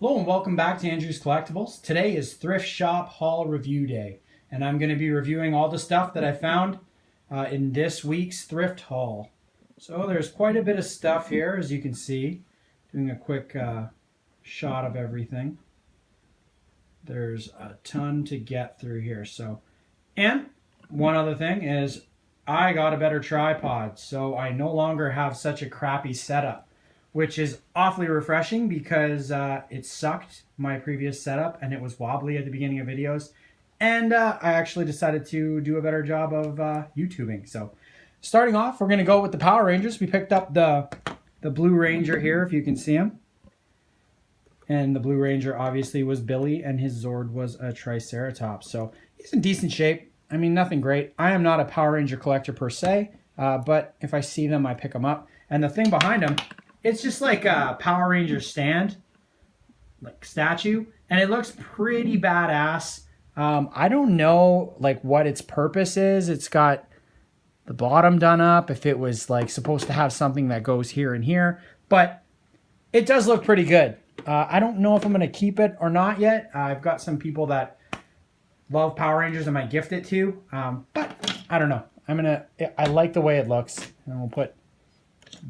Hello and welcome back to Andrew's Collectibles. Today is Thrift Shop Haul Review Day, and I'm going to be reviewing all the stuff that I found in this week's thrift haul. So there's quite a bit of stuff here, as you can see. Doing a quick shot of everything. There's a ton to get through here. And one other thing is I got a better tripod, so I no longer have such a crappy setup, which is awfully refreshing because it sucked, my previous setup, and it was wobbly at the beginning of videos. And I actually decided to do a better job of YouTubing. So starting off, we're going to go with the Power Rangers. We picked up the Blue Ranger here, if you can see him. And the Blue Ranger obviously was Billy, and his Zord was a Triceratops. So he's in decent shape. I mean, nothing great. I am not a Power Ranger collector per se, but if I see them, I pick them up. And the thing behind him, it's just like a Power Ranger stand, like statue, and it looks pretty badass. I don't know like what its purpose is. It's got the bottom done up, if it was like supposed to have something that goes here and here, but it does look pretty good. I don't know if I'm going to keep it or not yet. I've got some people that love Power Rangers I might gift it to, but I don't know. I like the way it looks, and we'll put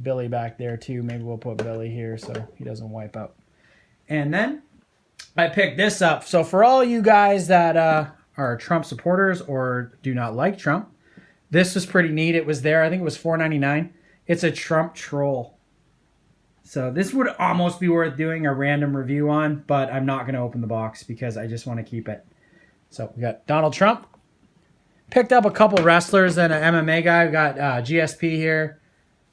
Billy back there too. Maybe we'll put Billy here so he doesn't wipe out. And then I picked this up. So for all you guys that are Trump supporters or do not like Trump, this was pretty neat. It was there. I think it was $4.99. It's a Trump troll. So this would almost be worth doing a random review on, but I'm not going to open the box because I just want to keep it. So we got Donald Trump. Picked up a couple wrestlers and an MMA guy. We got GSP here,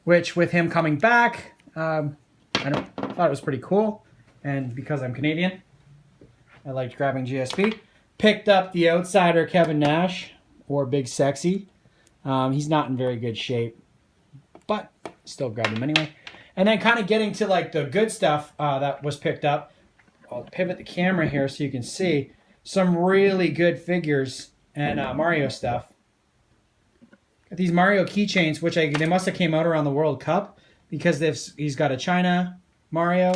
which with him coming back, I thought it was pretty cool. And because I'm Canadian, I liked grabbing GSP. Picked up the outsider Kevin Nash, or Big Sexy. He's not in very good shape, but still grabbed him anyway. And then kind of getting to like the good stuff that was picked up. I'll pivot the camera here so you can see some really good figures and Mario stuff. Got these Mario keychains, which they must have came out around the World Cup because he's got a China Mario,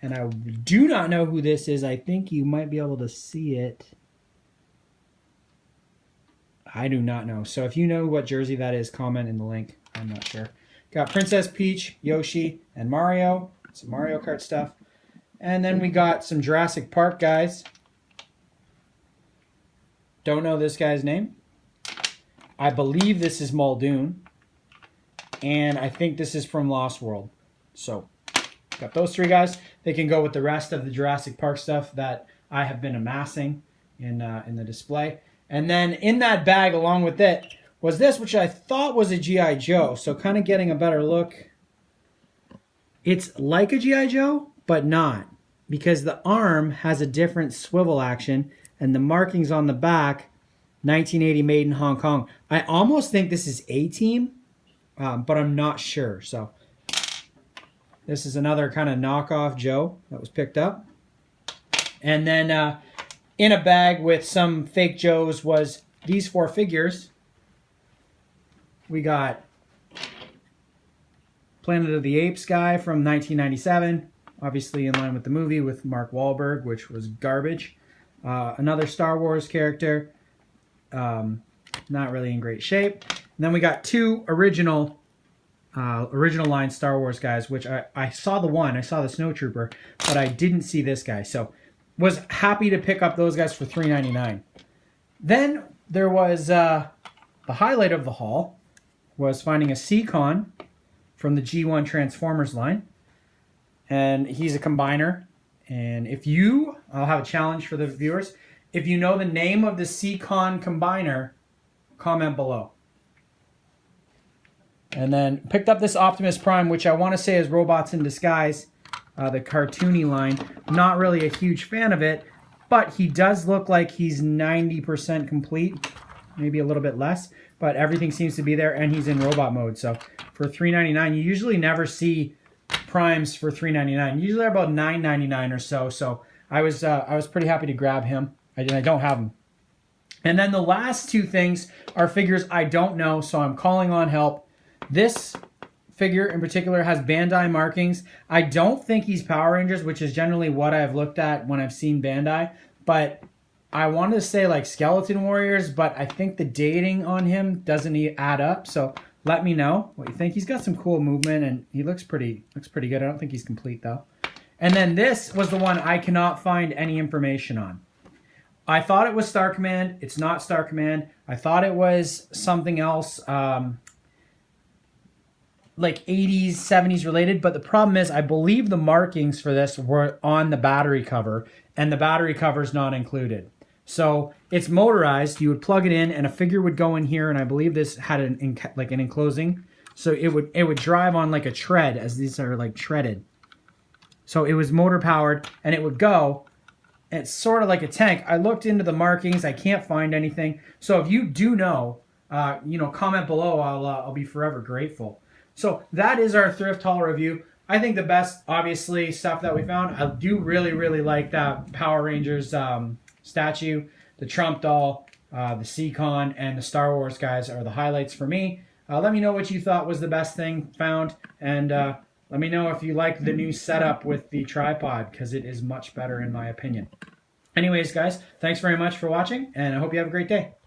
and I do not know who this is. I think you might be able to see it. I do not know. So if you know what jersey that is, comment in the link. I'm not sure. Got Princess Peach, Yoshi, and Mario. Some Mario Kart stuff. And then we got some Jurassic Park guys. Don't know this guy's name. I believe this is Muldoon. And I think this is from Lost World. So, got those three guys. They can go with the rest of the Jurassic Park stuff that I have been amassing in the display. And then in that bag along with it was this, which I thought was a G.I. Joe. So kind of getting a better look. It's like a G.I. Joe, but not. Because the arm has a different swivel action. And the markings on the back, 1980 made in Hong Kong. I almost think this is A-Team, but I'm not sure. So this is another kind of knockoff Joe that was picked up. And then in a bag with some fake Joes was these four figures. We got Planet of the Apes guy from 1997, obviously in line with the movie with Mark Wahlberg, which was garbage. Another Star Wars character, not really in great shape. And then we got two original line Star Wars guys, which I saw I saw the Snowtrooper, but I didn't see this guy. So was happy to pick up those guys for $3.99. Then there was the highlight of the haul was finding a Seacon from the G1 Transformers line. And he's a combiner. And I'll have a challenge for the viewers. If you know the name of the Seacon combiner, comment below. And then picked up this Optimus Prime, which I want to say is Robots in Disguise, the cartoony line. Not really a huge fan of it, but he does look like he's 90% complete, maybe a little bit less, but everything seems to be there, and he's in robot mode. So for $3.99, you usually never see Primes for $3.99. Usually they're about $9.99 or so. So I was pretty happy to grab him. I don't have him. And then the last two things are figures I don't know, so I'm calling on help. This figure in particular has Bandai markings. I don't think he's Power Rangers, which is generally what I've looked at when I've seen Bandai. But I wanted to say like Skeleton Warriors, but I think the dating on him doesn't add up. So let me know what you think. He's got some cool movement and he looks pretty good. I don't think he's complete though. And then this was the one I cannot find any information on. I thought it was Star Command. It's not Star Command. I thought it was something else, like 80s, 70s related. But the problem is, I believe the markings for this were on the battery cover, and the battery cover is not included. So it's motorized. You would plug it in, and a figure would go in here, and I believe this had an enclosing. So it would drive on like a tread, as these are like treaded. So it was motor powered, and it would go. It's sort of like a tank. I looked into the markings. I can't find anything. So if you do know, comment below. I'll be forever grateful. So that is our thrift haul review. I think the best, obviously, stuff that we found. I do really, really like that Power Rangers statue, the Trump doll, the Seacon, and the Star Wars guys are the highlights for me. Let me know what you thought was the best thing found, and let me know if you like the new setup with the tripod, because it is much better in my opinion. Anyways, guys, thanks very much for watching, and I hope you have a great day.